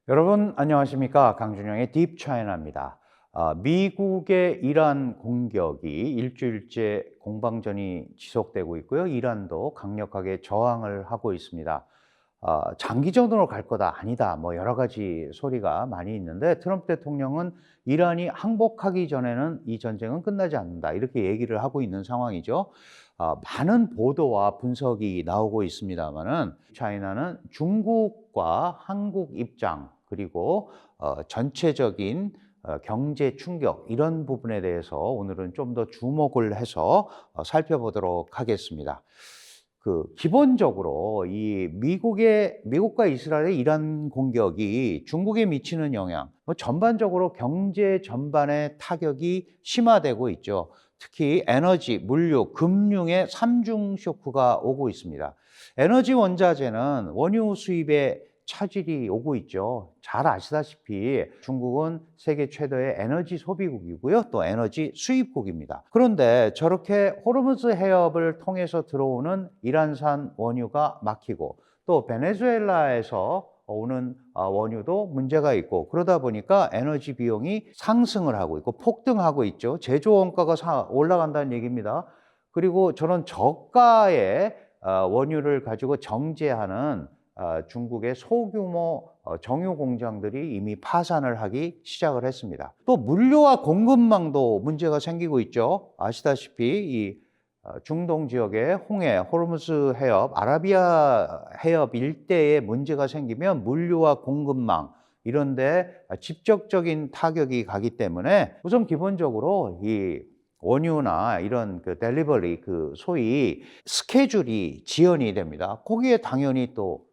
여러분 안녕하십니까? 강준영의 딥차이나입니다. 미국의 이란 공격이 일주일째 공방전이 지속되고 있고요. 이란도 강력하게 저항을 하고 있습니다. 장기전으로 갈 거다, 아니다, 뭐 여러 가지 소리가 많이 있는데 트럼프 대통령은 이란이 항복하기 전에는 이 전쟁은 끝나지 않는다, 이렇게 얘기를 하고 있는 상황이죠. 많은 보도와 분석이 나오고 있습니다만은 차이나는 중국과 한국 입장, 그리고 전체적인 경제 충격, 이런 부분에 대해서 오늘은 좀 더 주목을 해서 살펴보도록 하겠습니다. 기본적으로 이 미국과 이스라엘의 이란 공격이 중국에 미치는 영향, 전반적으로 경제 전반의 타격이 심화되고 있죠. 특히 에너지, 물류, 금융의 삼중 쇼크가 오고 있습니다. 에너지 원자재는 원유 수입에 차질이 오고 있죠. 잘 아시다시피 중국은 세계 최대의 에너지 소비국이고요, 또 에너지 수입국입니다. 그런데 저렇게 호르무즈 해협을 통해서 들어오는 이란산 원유가 막히고, 또 베네수엘라에서 오는 원유도 문제가 있고, 그러다 보니까 에너지 비용이 상승을 하고 있고 폭등하고 있죠. 제조 원가가 올라간다는 얘기입니다. 그리고 저런 저가의 원유를 가지고 정제하는 중국의 소규모 정유 공장들이 이미 파산을 하기 시작을 했습니다. 또 물류와 공급망도 문제가 생기고 있죠. 아시다시피 이 중동 지역의 홍해, 호르무즈 해협, 아라비아 해협 일대에 문제가 생기면 물류와 공급망 이런 데 직접적인 타격이 가기 때문에 우선 기본적으로 이 원유나 이런 델리버리, 소위 스케줄이 지연이 됩니다. 거기에 당연히 또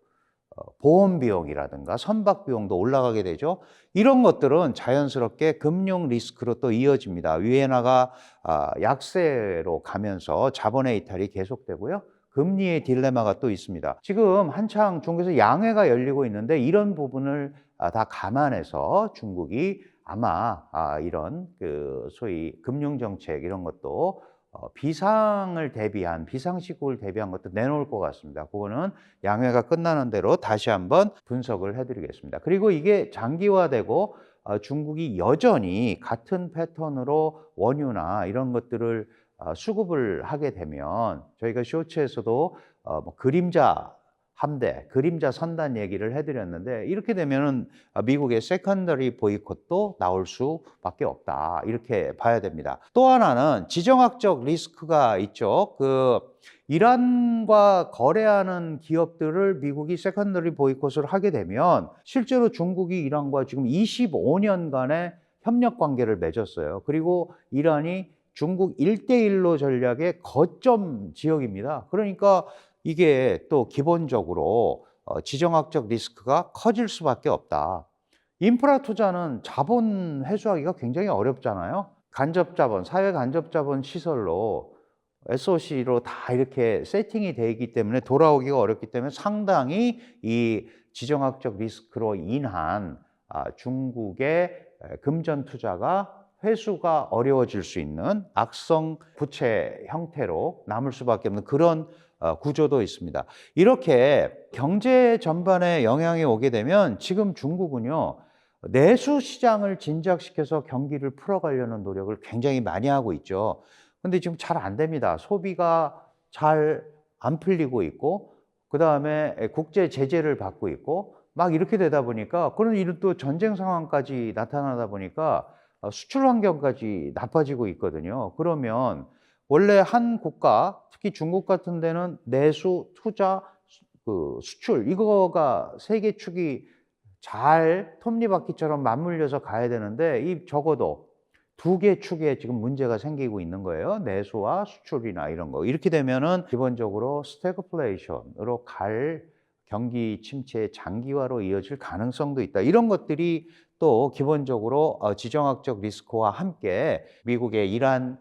보험 비용이라든가 선박 비용도 올라가게 되죠. 이런 것들은 자연스럽게 금융 리스크로 또 이어집니다. 위엔화가 약세로 가면서 자본의 이탈이 계속되고요. 금리의 딜레마가 또 있습니다. 지금 한창 중국에서 양회가 열리고 있는데 이런 부분을 다 감안해서 중국이 아마 이런 소위 금융 정책 이런 것도 비상시국을 대비한 것도 내놓을 것 같습니다. 그거는 양회가 끝나는 대로 다시 한번 분석을 해드리겠습니다. 그리고 이게 장기화되고 중국이 여전히 같은 패턴으로 원유나 이런 것들을 수급을 하게 되면, 저희가 쇼츠에서도 그림자 함대, 그림자 선단 얘기를 해드렸는데, 이렇게 되면은 미국의 세컨더리 보이콧도 나올 수밖에 없다, 이렇게 봐야 됩니다. 또 하나는 지정학적 리스크가 있죠. 이란과 거래하는 기업들을 미국이 세컨더리 보이콧을 하게 되면 실제로 중국이 이란과 지금 25년간의 협력 관계를 맺었어요. 그리고 이란이 중국 1대1로 전략의 거점 지역입니다. 그러니까 이게 또 기본적으로 지정학적 리스크가 커질 수밖에 없다. 인프라 투자는 자본 회수하기가 굉장히 어렵잖아요. 간접자본, 사회 간접자본 시설로 SOC로 다 이렇게 세팅이 되어 있기 때문에 돌아오기가 어렵기 때문에 상당히 이 지정학적 리스크로 인한 중국의 금전 투자가 회수가 어려워질 수 있는 악성 부채 형태로 남을 수밖에 없는 그런 구조도 있습니다. 이렇게 경제 전반에 영향이 오게 되면 지금 중국은요, 내수 시장을 진작시켜서 경기를 풀어가려는 노력을 굉장히 많이 하고 있죠. 근데 지금 잘 안 됩니다. 소비가 잘 안 풀리고 있고, 그 다음에 국제 제재를 받고 있고, 막 이렇게 되다 보니까, 그런 이런 또 전쟁 상황까지 나타나다 보니까 수출 환경까지 나빠지고 있거든요. 그러면 원래 한 국가, 특히 중국 같은 데는 내수, 투자, 수출, 이거가 세계 축이 잘 톱니바퀴처럼 맞물려서 가야 되는데, 이 적어도 두 개 축에 지금 문제가 생기고 있는 거예요. 내수와 수출이나 이런 거. 이렇게 되면은 기본적으로 스태그플레이션으로 갈 경기 침체의 장기화로 이어질 가능성도 있다. 이런 것들이 또 기본적으로 지정학적 리스크와 함께 미국의 이란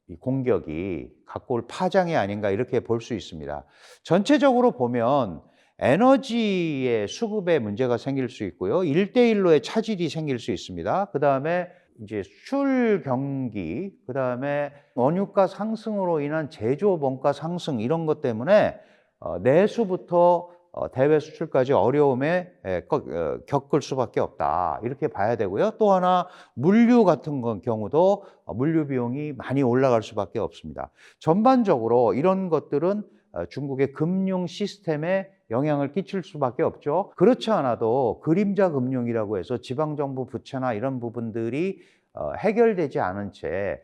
이 공격이 갖고 올 파장이 아닌가, 이렇게 볼 수 있습니다. 전체적으로 보면 에너지의 수급에 문제가 생길 수 있고요. 1대1로의 차질이 생길 수 있습니다. 그 다음에 이제 수출 경기, 그 다음에 원유가 상승으로 인한 제조 원가 상승, 이런 것 때문에 내수부터 대외 수출까지 어려움에 겪을 수밖에 없다. 이렇게 봐야 되고요. 또 하나 물류 같은 경우도 물류 비용이 많이 올라갈 수밖에 없습니다. 전반적으로 이런 것들은 중국의 금융 시스템에 영향을 끼칠 수밖에 없죠. 그렇지 않아도 그림자 금융이라고 해서 지방정부 부채나 이런 부분들이 해결되지 않은 채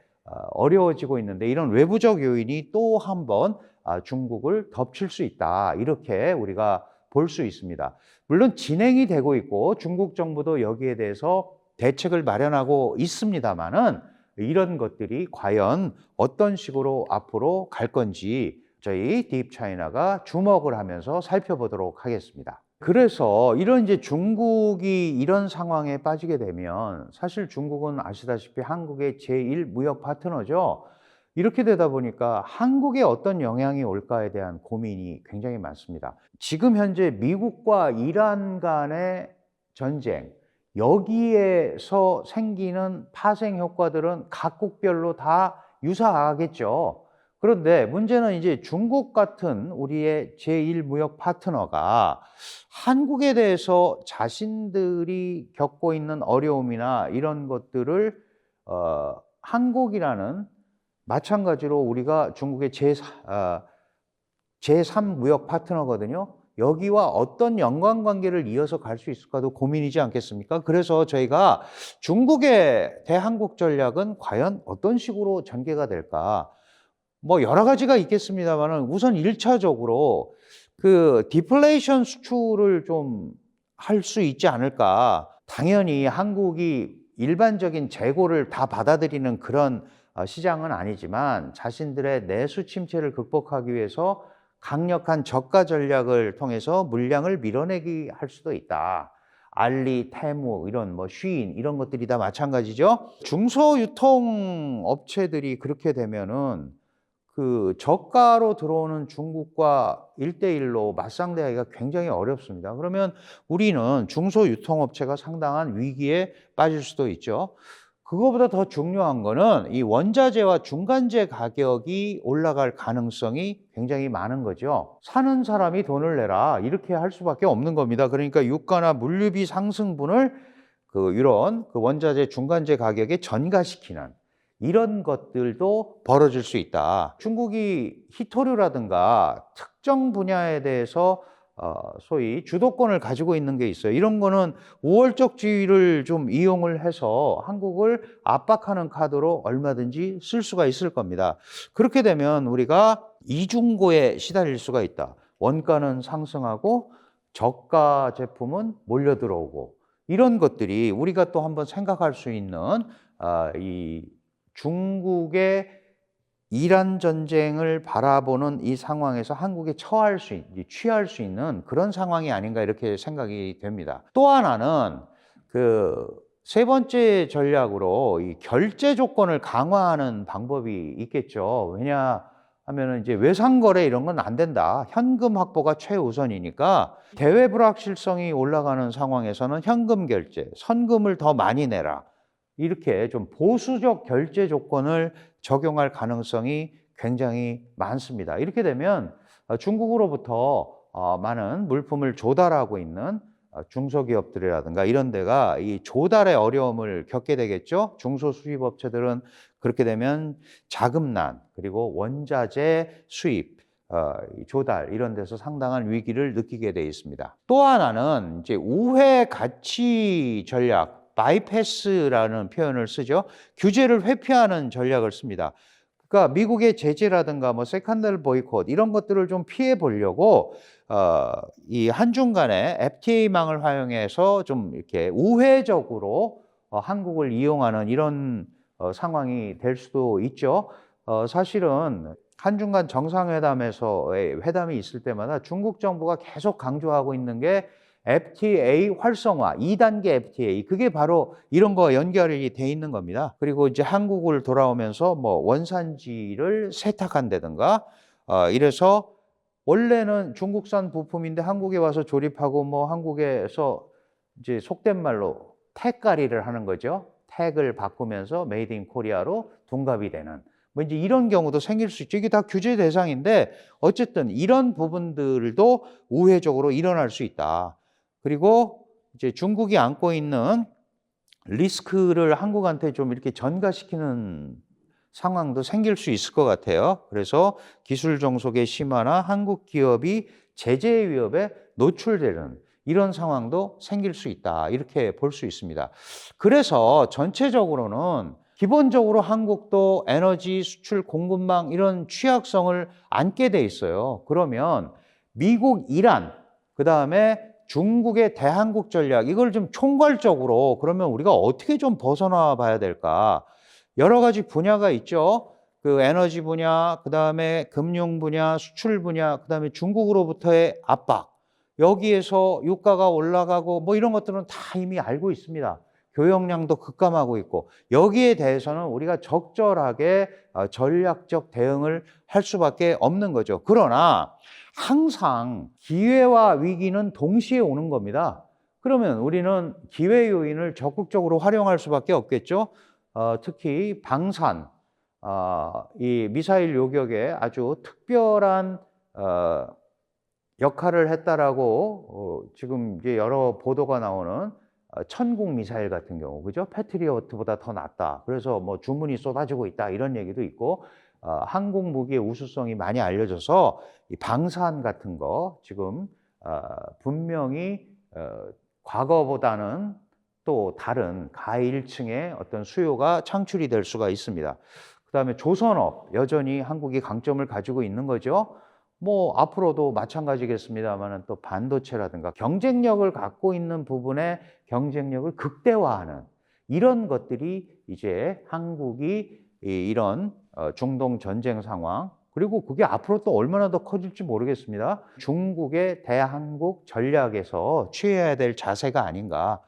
어려워지고 있는데, 이런 외부적 요인이 또 한 번 중국을 덮칠 수 있다. 이렇게 우리가 볼 수 있습니다. 물론 진행이 되고 있고 중국 정부도 여기에 대해서 대책을 마련하고 있습니다만은, 이런 것들이 과연 어떤 식으로 앞으로 갈 건지 저희 딥차이나가 주목을 하면서 살펴보도록 하겠습니다. 그래서 이런 이제 중국이 이런 상황에 빠지게 되면, 사실 중국은 아시다시피 한국의 제1 무역 파트너죠. 이렇게 되다 보니까 한국에 어떤 영향이 올까에 대한 고민이 굉장히 많습니다. 지금 현재 미국과 이란 간의 전쟁, 여기에서 생기는 파생 효과들은 각국별로 다 유사하겠죠. 그런데 문제는 이제 중국 같은 우리의 제1 무역 파트너가 한국에 대해서 자신들이 겪고 있는 어려움이나 이런 것들을 한국이라는, 마찬가지로 우리가 중국의 제3 무역 파트너거든요. 여기와 어떤 연관관계를 이어서 갈 수 있을까도 고민이지 않겠습니까? 그래서 저희가 중국의 대한국 전략은 과연 어떤 식으로 전개가 될까? 뭐 여러 가지가 있겠습니다만은, 우선 1차적으로 그 디플레이션 수출을 좀 할 수 있지 않을까. 당연히 한국이 일반적인 재고를 다 받아들이는 그런 시장은 아니지만, 자신들의 내수 침체를 극복하기 위해서 강력한 저가 전략을 통해서 물량을 밀어내기 할 수도 있다. 알리, 테무, 이런 뭐 쉬인 이런 것들이 다 마찬가지죠. 중소유통 업체들이 그렇게 되면은 그 저가로 들어오는 중국과 1대1로 맞상대하기가 굉장히 어렵습니다. 그러면 우리는 중소유통업체가 상당한 위기에 빠질 수도 있죠. 그거보다 더 중요한 거는 이 원자재와 중간재 가격이 올라갈 가능성이 굉장히 많은 거죠. 사는 사람이 돈을 내라, 이렇게 할 수밖에 없는 겁니다. 그러니까 유가나 물류비 상승분을 이런 원자재 중간재 가격에 전가시키는 이런 것들도 벌어질 수 있다. 중국이 희토류라든가 특정 분야에 대해서 소위 주도권을 가지고 있는 게 있어요. 이런 거는 우월적 지위를 좀 이용을 해서 한국을 압박하는 카드로 얼마든지 쓸 수가 있을 겁니다. 그렇게 되면 우리가 이중고에 시달릴 수가 있다. 원가는 상승하고 저가 제품은 몰려 들어오고, 이런 것들이 우리가 또 한번 생각할 수 있는 이 중국의 이란 전쟁을 바라보는 이 상황에서 한국에 취할 수 있는 그런 상황이 아닌가, 이렇게 생각이 됩니다. 또 하나는 세 번째 전략으로 이 결제 조건을 강화하는 방법이 있겠죠. 왜냐하면 이제 외상거래 이런 건 안 된다. 현금 확보가 최우선이니까 대외 불확실성이 올라가는 상황에서는 현금 결제, 선금을 더 많이 내라. 이렇게 좀 보수적 결제 조건을 적용할 가능성이 굉장히 많습니다. 이렇게 되면 중국으로부터 많은 물품을 조달하고 있는 중소기업들이라든가 이런 데가 이 조달의 어려움을 겪게 되겠죠. 중소수입업체들은 그렇게 되면 자금난, 그리고 원자재 수입, 조달 이런 데서 상당한 위기를 느끼게 돼 있습니다. 또 하나는 이제 우회 가치 전략, 바이패스라는 표현을 쓰죠. 규제를 회피하는 전략을 씁니다. 그러니까 미국의 제재라든가 뭐 세컨더리 보이콧 이런 것들을 좀 피해 보려고 이 한중 간의 FTA망을 활용해서 좀 이렇게 우회적으로 한국을 이용하는 이런 상황이 될 수도 있죠. 사실은 한중 간 정상회담에서의 회담이 있을 때마다 중국 정부가 계속 강조하고 있는 게 FTA 활성화, 2단계 FTA, 그게 바로 이런 거 연결이 돼 있는 겁니다. 그리고 이제 한국을 돌아오면서 뭐 원산지를 세탁한다든가, 이래서 원래는 중국산 부품인데 한국에 와서 조립하고 뭐 한국에서 이제 속된 말로 택가리를 하는 거죠. 택을 바꾸면서 메이드 인 코리아로 둔갑이 되는 뭐 이제 이런 경우도 생길 수 있죠. 이게 다 규제 대상인데 어쨌든 이런 부분들도 우회적으로 일어날 수 있다. 그리고 이제 중국이 안고 있는 리스크를 한국한테 좀 이렇게 전가시키는 상황도 생길 수 있을 것 같아요. 그래서 기술 종속의 심화나 한국 기업이 제재 위협에 노출되는 이런 상황도 생길 수 있다. 이렇게 볼 수 있습니다. 그래서 전체적으로는 기본적으로 한국도 에너지 수출 공급망 이런 취약성을 안게 돼 있어요. 그러면 미국, 이란, 그다음에 중국의 대한국 전략 이걸 좀 총괄적으로 그러면 우리가 어떻게 좀 벗어나 봐야 될까? 여러 가지 분야가 있죠. 그 에너지 분야, 그다음에 금융 분야, 수출 분야, 그다음에 중국으로부터의 압박. 여기에서 유가가 올라가고 뭐 이런 것들은 다 이미 알고 있습니다. 교역량도 급감하고 있고 여기에 대해서는 우리가 적절하게 전략적 대응을 할 수밖에 없는 거죠. 그러나 항상 기회와 위기는 동시에 오는 겁니다. 그러면 우리는 기회 요인을 적극적으로 활용할 수밖에 없겠죠. 특히 방산, 이 미사일 요격에 아주 특별한 역할을 했다라고 지금 이제 여러 보도가 나오는 천국 미사일 같은 경우, 그죠? 패트리어트보다 더 낫다. 그래서 뭐 주문이 쏟아지고 있다 이런 얘기도 있고, 한국 무기의 우수성이 많이 알려져서 이 방산 같은 거 지금 분명히 과거보다는 또 다른 가일층의 어떤 수요가 창출이 될 수가 있습니다. 그다음에 조선업 여전히 한국이 강점을 가지고 있는 거죠. 뭐 앞으로도 마찬가지겠습니다만은 또 반도체라든가 경쟁력을 갖고 있는 부분에 경쟁력을 극대화하는 이런 것들이 이제 한국이 이런 중동 전쟁 상황 그리고 그게 앞으로 또 얼마나 더 커질지 모르겠습니다. 중국의 대한국 전략에서 취해야 될 자세가 아닌가.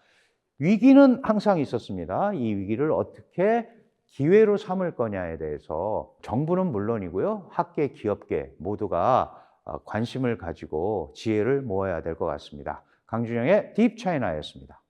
위기는 항상 있었습니다. 이 위기를 어떻게 기회로 삼을 거냐에 대해서 정부는 물론이고요. 학계, 기업계 모두가 관심을 가지고 지혜를 모아야 될 것 같습니다. 강준영의 딥차이나였습니다.